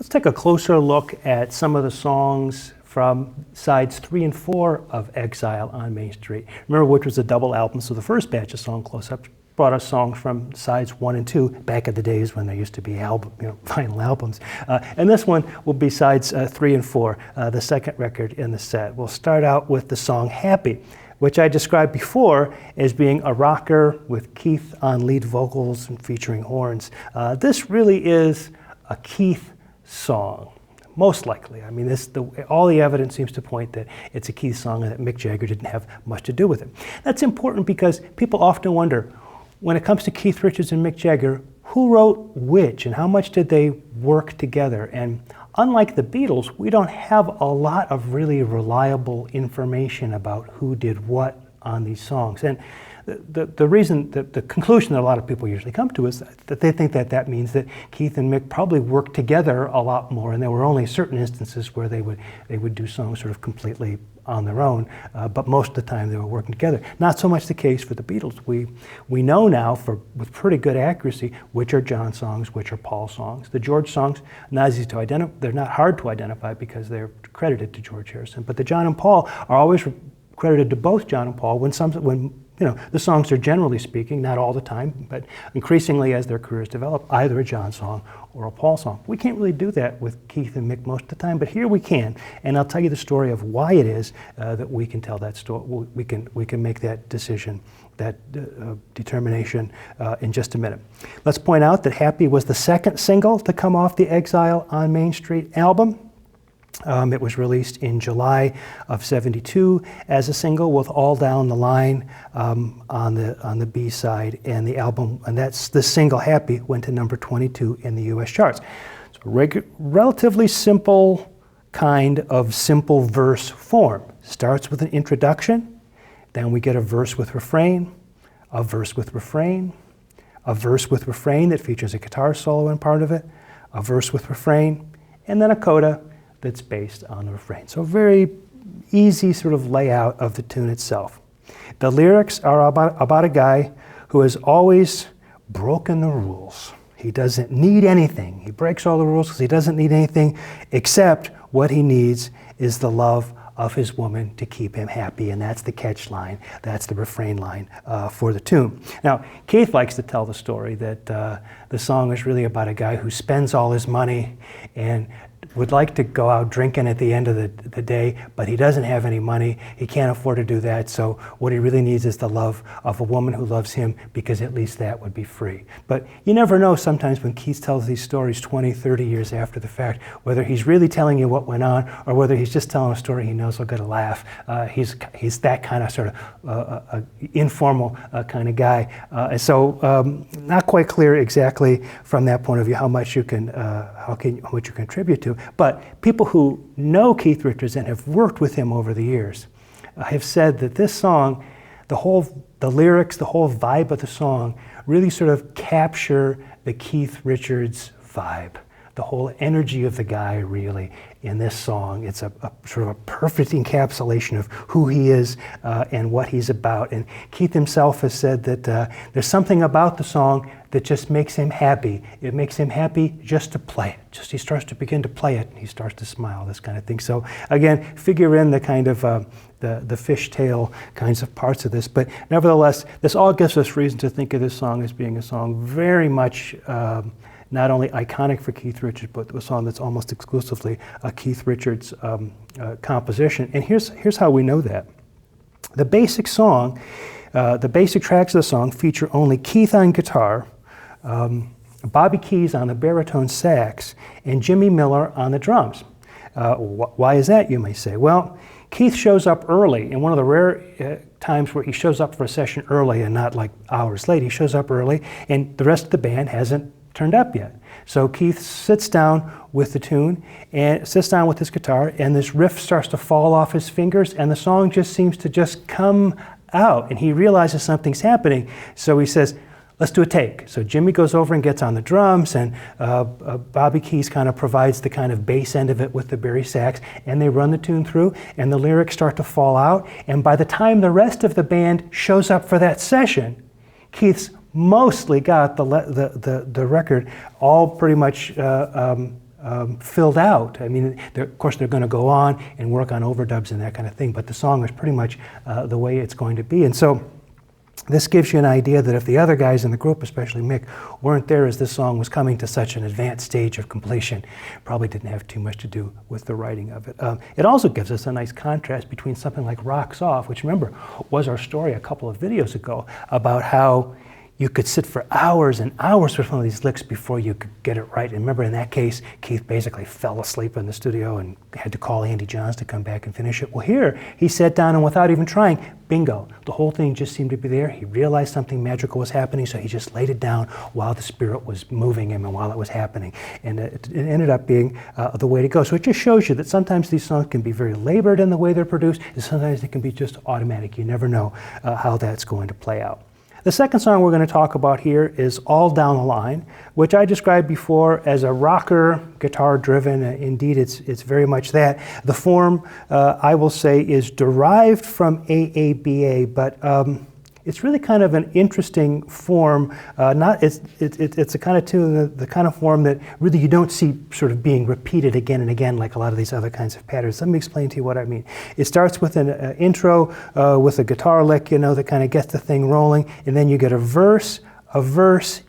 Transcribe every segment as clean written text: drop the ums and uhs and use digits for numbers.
Let's take a closer look at some of the songs from sides 3 and 4 of Exile on Main Street. Remember, which was a double album, so the first batch of song close-ups brought us songs from sides 1 and 2, back in the days when there used to be album, vinyl albums. And this one will be sides 3 and 4, the second record in the set. We'll start out with the song Happy, which I described before as being a rocker with Keith on lead vocals and featuring horns. This really is a Keith song, most likely. I mean, all the evidence seems to point that it's a Keith song and that Mick Jagger didn't have much to do with it. That's important because people often wonder, when it comes to Keith Richards and Mick Jagger, who wrote which and how much did they work together? And unlike the Beatles, we don't have a lot of really reliable information about who did what on these songs. And the reason, the conclusion that a lot of people usually come to is that they think that that means that Keith and Mick probably worked together a lot more, and there were only certain instances where they would do songs sort of completely on their own, but most of the time they were working together. Not so much the case for the Beatles. We know now with pretty good accuracy which are John songs, which are Paul songs. The George songs, not easy to identify. They're not hard to identify because they're credited to George Harrison. But the John and Paul are always credited to both John and Paul when the songs are, generally speaking, not all the time, but increasingly as their careers develop, either a John song or a Paul song. We can't really do that with Keith and Mick most of the time, but here we can, and I'll tell you the story of why it is that we can tell that story. We can make that decision, that determination in just a minute. Let's point out that Happy was the second single to come off the Exile on Main Street album. It was released in July of '72 as a single with All Down the Line on the B side, and the album, and that's the single Happy, went to number 22 in the U.S. charts. It's a relatively simple kind of simple verse form. Starts with an introduction, then we get a verse with refrain, a verse with refrain, a verse with refrain that features a guitar solo in part of it, a verse with refrain, and then a coda that's based on the refrain. So a very easy sort of layout of the tune itself. The lyrics are about a guy who has always broken the rules. He doesn't need anything. He breaks all the rules because he doesn't need anything, except what he needs is the love of his woman to keep him happy, and that's the catch line, that's the refrain line for the tune. Now, Keith likes to tell the story that the song is really about a guy who spends all his money and would like to go out drinking at the end of the day, but he doesn't have any money. He can't afford to do that, so what he really needs is the love of a woman who loves him, because at least that would be free. But you never know sometimes when Keith tells these stories 20, 30 years after the fact, whether he's really telling you what went on or whether he's just telling a story he knows will get a laugh. He's that kind of sort of informal kind of guy. So not quite clear exactly from that point of view how much you can contribute to. But people who know Keith Richards and have worked with him over the years have said that this song, the lyrics, the whole vibe of the song really sort of capture the Keith Richards vibe. The whole energy of the guy, really, in this song. It's a sort of a perfect encapsulation of who he is and what he's about. And Keith himself has said that there's something about the song that just makes him happy. It makes him happy just to play it. Just he starts to begin to play it, and he starts to smile, this kind of thing. So again, figure in the kind of the fishtail kinds of parts of this. But nevertheless, this all gives us reason to think of this song as being a song very much not only iconic for Keith Richards, but a song that's almost exclusively a Keith Richards composition. And here's how we know that. The basic song, the basic tracks of the song feature only Keith on guitar, Bobby Keys on the baritone sax, and Jimmy Miller on the drums. Why is that, you may say? Well, Keith shows up early, and one of the rare times where he shows up for a session early and not like hours late. He shows up early, and the rest of the band hasn't turned up yet. So Keith sits down with the tune and sits down with his guitar, and this riff starts to fall off his fingers, and the song just seems to just come out, and he realizes something's happening. So he says, let's do a take. So Jimmy goes over and gets on the drums, and Bobby Keys kind of provides the kind of bass end of it with the bari sax, and they run the tune through, and the lyrics start to fall out, and by the time the rest of the band shows up for that session, Keith's mostly got the record all pretty much filled out. I mean, of course, they're going to go on and work on overdubs and that kind of thing, but the song is pretty much the way it's going to be. And so this gives you an idea that if the other guys in the group, especially Mick, weren't there as this song was coming to such an advanced stage of completion, probably didn't have too much to do with the writing of it. It also gives us a nice contrast between something like Rocks Off, which remember was our story a couple of videos ago about how you could sit for hours and hours with one of these licks before you could get it right. And remember, in that case, Keith basically fell asleep in the studio and had to call Andy Johns to come back and finish it. Well, here, he sat down and without even trying, bingo, the whole thing just seemed to be there. He realized something magical was happening, so he just laid it down while the spirit was moving him and while it was happening. And it ended up being the way to go. So it just shows you that sometimes these songs can be very labored in the way they're produced, and sometimes they can be just automatic. You never know how that's going to play out. The second song we're going to talk about here is All Down the Line, which I described before as a rocker, guitar-driven. Indeed, it's very much that. The form, I will say, is derived from AABA, but it's really kind of an interesting form. It's a kind of tune, the kind of form that really you don't see sort of being repeated again and again like a lot of these other kinds of patterns. Let me explain to you what I mean. It starts with an intro with a guitar lick, that kind of gets the thing rolling, and then you get a verse,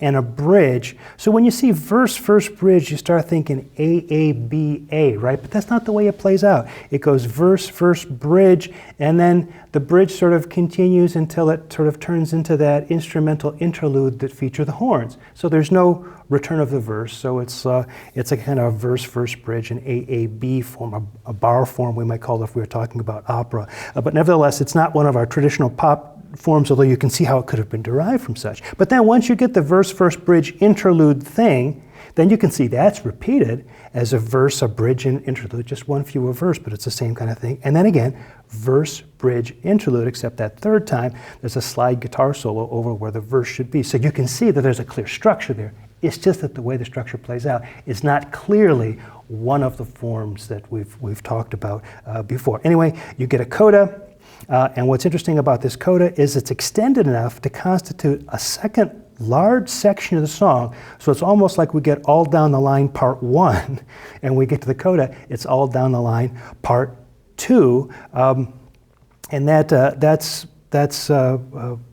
and a bridge. So when you see verse, bridge, you start thinking AABA, right? But that's not the way it plays out. It goes verse, bridge, and then the bridge sort of continues until it sort of turns into that instrumental interlude that feature the horns. So there's no return of the verse, so it's a kind of verse, bridge, an AAB form, a bar form we might call it if we were talking about opera. But nevertheless, it's not one of our traditional pop forms, although you can see how it could have been derived from such. But then once you get the verse, bridge, interlude thing, then you can see that's repeated as a verse, a bridge, and interlude, just one fewer verse, but it's the same kind of thing. And then again, verse, bridge, interlude, except that third time, there's a slide guitar solo over where the verse should be. So you can see that there's a clear structure there. It's just that the way the structure plays out is not clearly one of the forms that we've talked about before. Anyway, you get a coda. And what's interesting about this coda is it's extended enough to constitute a second large section of the song. So it's almost like we get All Down the Line Part 1, and we get to the coda, it's All Down the Line Part 2. And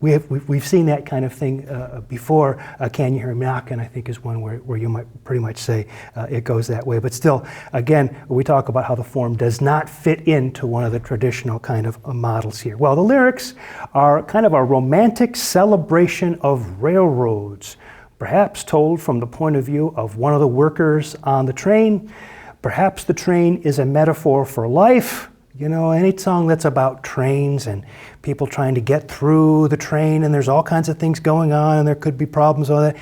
we've seen that kind of thing before. Can You Hear Me Knockin', I think, is one where you might pretty much say it goes that way. But still, again, we talk about how the form does not fit into one of the traditional kind of models here. Well, the lyrics are kind of a romantic celebration of railroads, perhaps told from the point of view of one of the workers on the train. Perhaps the train is a metaphor for life. Any song that's about trains and people trying to get through the train, and there's all kinds of things going on, and there could be problems with that.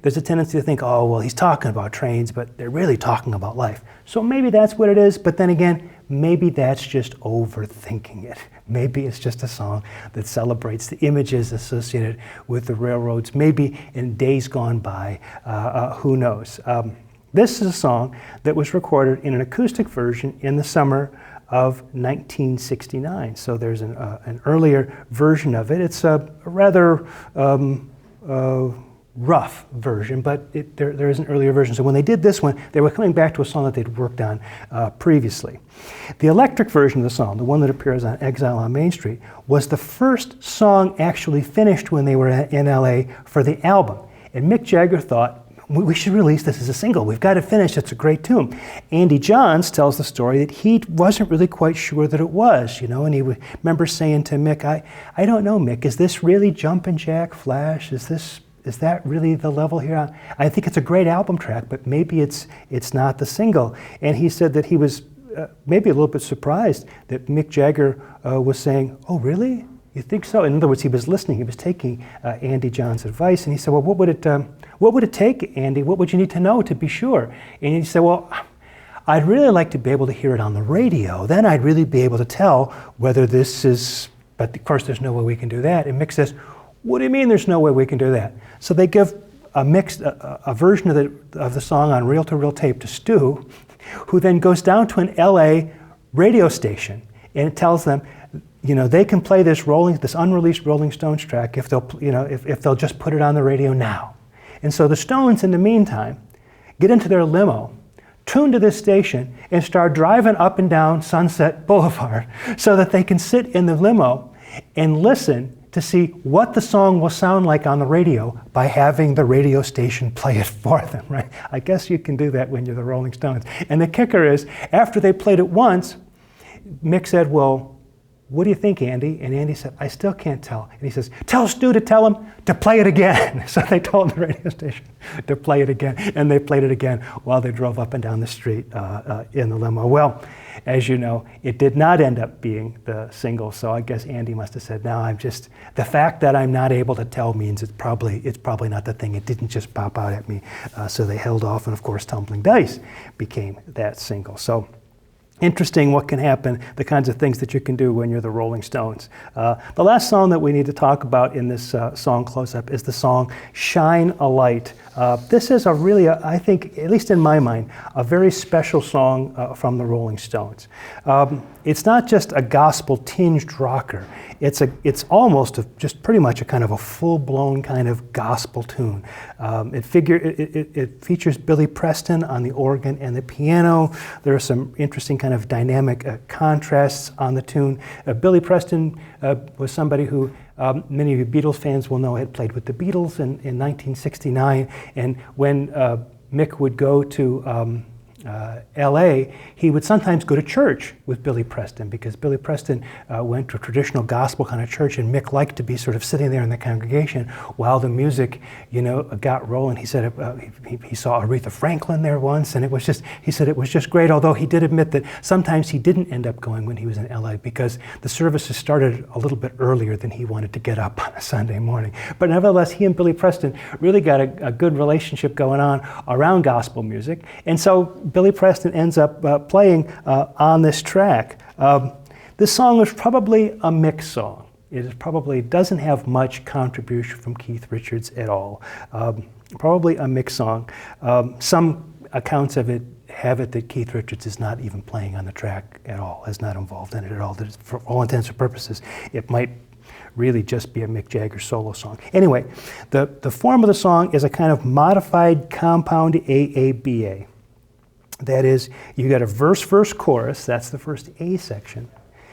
There's a tendency to think, oh, well, he's talking about trains, but they're really talking about life. So maybe that's what it is, but then again, maybe that's just overthinking it. Maybe it's just a song that celebrates the images associated with the railroads. Maybe in days gone by, who knows. This is a song that was recorded in an acoustic version in the summer of 1969. So there's an earlier version of it. It's a rather rough version, but there is an earlier version. So when they did this one, they were coming back to a song that they'd worked on previously. The electric version of the song, the one that appears on Exile on Main Street, was the first song actually finished when they were in LA for the album. And Mick Jagger thought, we should release this as a single. We've got it finished. It's a great tune. Andy Johns tells the story that he wasn't really quite sure that it was, and he remember saying to Mick, I don't know, Mick, is this really Jumpin' Jack Flash? Is that really the level here? I think it's a great album track, but maybe it's not the single. And he said that he was maybe a little bit surprised that Mick Jagger was saying, oh, really? You think so? In other words, he was listening. He was taking Andy Johns' advice, and he said, well, what would it take, Andy? What would you need to know to be sure? And he said, well, I'd really like to be able to hear it on the radio. Then I'd really be able to tell whether this is, but of course there's no way we can do that. And Mick says, what do you mean there's no way we can do that? So they give a version of the song on reel-to-reel tape to Stu, who then goes down to an LA radio station, and it tells them, they can play this unreleased Rolling Stones track if they'll just put it on the radio now. And so the Stones, in the meantime, get into their limo, tune to this station and start driving up and down Sunset Boulevard so that they can sit in the limo and listen to see what the song will sound like on the radio by having the radio station play it for them, right? I guess you can do that when you're the Rolling Stones. And the kicker is, after they played it once, Mick said, well, what do you think, Andy? And Andy said, I still can't tell. And he says, tell Stu to tell him to play it again. So they told the radio station to play it again, and they played it again while they drove up and down the street in the limo. Well, as you know, it did not end up being the single, so I guess Andy must have said, no, the fact that I'm not able to tell means it's probably not the thing. It didn't just pop out at me. So they held off, and of course, Tumbling Dice became that single. So interesting what can happen, the kinds of things that you can do when you're the Rolling Stones. The last song that we need to talk about in this song close-up is the song Shine a Light. This is I think, at least in my mind, a very special song from the Rolling Stones. It's not just a gospel-tinged rocker. It's almost just pretty much a kind of a full-blown kind of gospel tune. It features Billy Preston on the organ and the piano. There are some interesting kind of dynamic contrasts on the tune. Billy Preston was somebody who many of you Beatles fans will know had played with the Beatles in 1969, and when Mick would go to L.A., he would sometimes go to church with Billy Preston, because Billy Preston went to a traditional gospel kind of church, and Mick liked to be sort of sitting there in the congregation while the music, got rolling. He said he saw Aretha Franklin there once, and he said it was just great, although he did admit that sometimes he didn't end up going when he was in L.A. because the services started a little bit earlier than he wanted to get up on a Sunday morning. But nevertheless, he and Billy Preston really got a good relationship going on around gospel music, and so Billy Preston ends up playing on this track. This song is probably a Mick song. It probably doesn't have much contribution from Keith Richards at all. Probably a Mick song. Some accounts of it have it that Keith Richards is not even playing on the track at all, is not involved in it at all. That for all intents and purposes, it might really just be a Mick Jagger solo song. Anyway, the form of the song is a kind of modified compound AABA. That is, you got a verse, chorus, that's the first A section,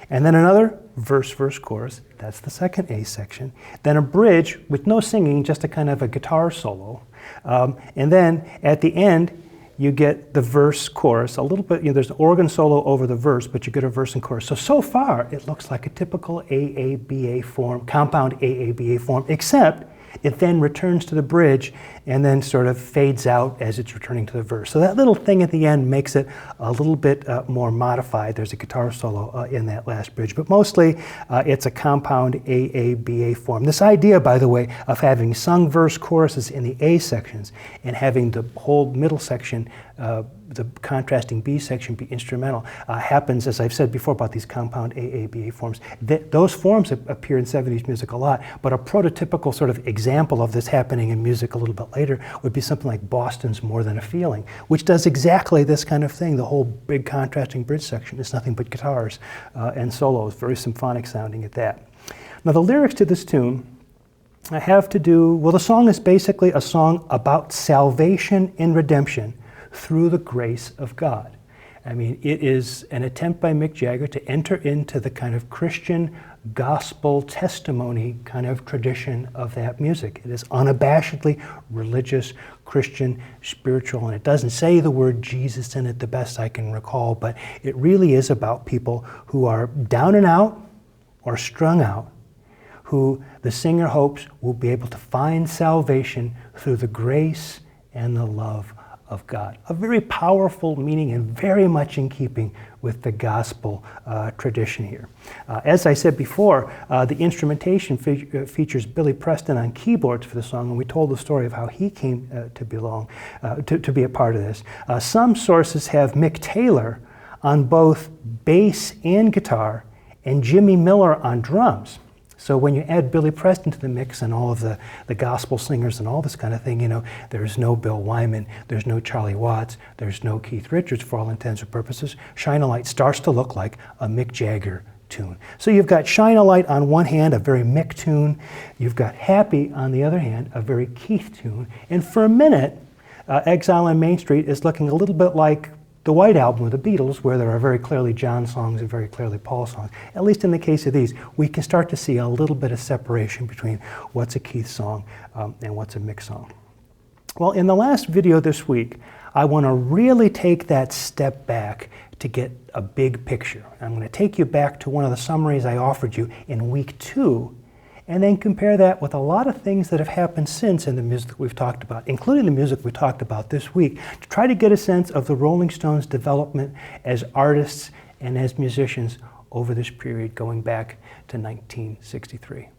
and then another verse, chorus, that's the second A section, then a bridge with no singing, just a kind of a guitar solo, and then at the end, you get the verse, chorus, a little bit, there's an organ solo over the verse, but you get a verse and chorus. So far, it looks like a typical AABA form, compound AABA form, except it then returns to the bridge and then sort of fades out as it's returning to the verse. So that little thing at the end makes it a little bit more modified. There's a guitar solo in that last bridge, but mostly it's a compound AABA form. This idea, by the way, of having sung verse choruses in the A sections and having the whole middle section, the contrasting B section be instrumental, happens, as I've said before, about these compound AABA forms. Those forms appear in 70s music a lot, but a prototypical sort of example of this happening in music a little bit later would be something like Boston's More Than a Feeling, which does exactly this kind of thing. The whole big contrasting bridge section is nothing but guitars and solos, very symphonic sounding at that. Now the lyrics to this tune have to do, well, the song is basically a song about salvation and redemption through the grace of God. I mean, it is an attempt by Mick Jagger to enter into the kind of Christian gospel testimony kind of tradition of that music. It is unabashedly religious, Christian, spiritual, and it doesn't say the word Jesus in it, the best I can recall, but it really is about people who are down and out or strung out, who the singer hopes will be able to find salvation through the grace and the love of God. A very powerful meaning and very much in keeping with the gospel tradition here. As I said before, the instrumentation features Billy Preston on keyboards for the song, and we told the story of how he came to be a part of this. Some sources have Mick Taylor on both bass and guitar, and Jimmy Miller on drums. So when you add Billy Preston to the mix and all of the gospel singers and all this kind of thing, there's no Bill Wyman, there's no Charlie Watts, there's no Keith Richards for all intents and purposes. Shine a Light starts to look like a Mick Jagger tune. So you've got Shine a Light on one hand, a very Mick tune. You've got Happy on the other hand, a very Keith tune. And for a minute, Exile on Main Street is looking a little bit like the White Album of the Beatles, where there are very clearly John songs and very clearly Paul songs. At least in the case of these, we can start to see a little bit of separation between what's a Keith song and what's a Mick song. Well, in the last video this week, I want to really take that step back to get a big picture. I'm going to take you back to one of the summaries I offered you in week 2, and then compare that with a lot of things that have happened since in the music that we've talked about, including the music we talked about this week, to try to get a sense of the Rolling Stones' development as artists and as musicians over this period going back to 1963.